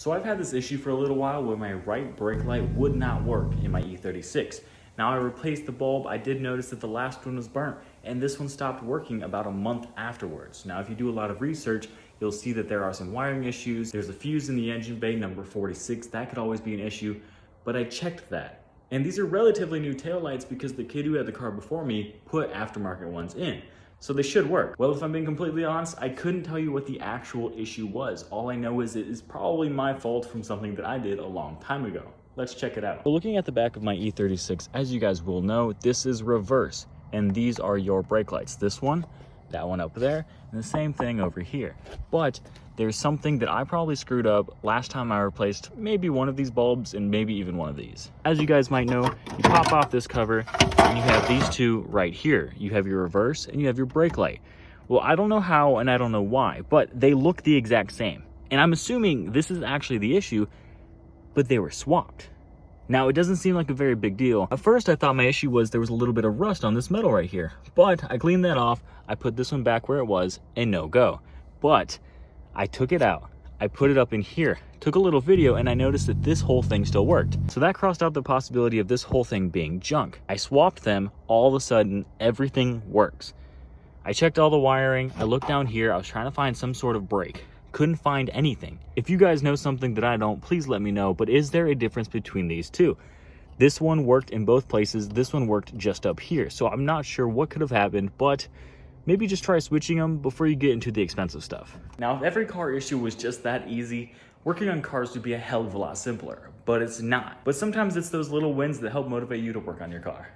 So I've had this issue for a little while where my right brake light would not work in my E36. Now I replaced the bulb. I did notice that the last one was burnt and this one stopped working about a month afterwards. Now if you do a lot of research, you'll see that there are some wiring issues. There's a fuse in the engine bay, number 46. That could always be an issue, but I checked that. And these are relatively new taillights because the kid who had the car before me put aftermarket ones in. So they should work. Well, if I'm being completely honest, I couldn't tell you what the actual issue was. All I know is it is probably my fault from something that I did a long time ago. Let's check it out. So looking at the back of my E36, as you guys will know, this is reverse. And these are your brake lights. This one, that one up there, and the same thing over here. But there's something that I probably screwed up last time I replaced maybe one of these bulbs and maybe even one of these. As you guys might know, you pop off this cover and you have these two right here. You have your reverse and you have your brake light. Well, I don't know how and I don't know why, but they look the exact same. And I'm assuming this is actually the issue, but they were swapped. Now, it doesn't seem like a very big deal. At first, I thought my issue was there was a little bit of rust on this metal right here, but I cleaned that off. I put this one back where it was and no go. But I took it out. I put it up in here, took a little video, and I noticed that this whole thing still worked. So that crossed out the possibility of this whole thing being junk. I swapped them. All of a sudden, everything works. I checked all the wiring. I looked down here. I was trying to find some sort of break. Couldn't find anything. If you guys know something that I don't, please let me know. But is there a difference between these two? This one worked in both places. This one worked just up here. So I'm not sure what could have happened, but maybe just try switching them before you get into the expensive stuff. Now, if every car issue was just that easy, working on cars would be a hell of a lot simpler, but it's not. But sometimes it's those little wins that help motivate you to work on your car.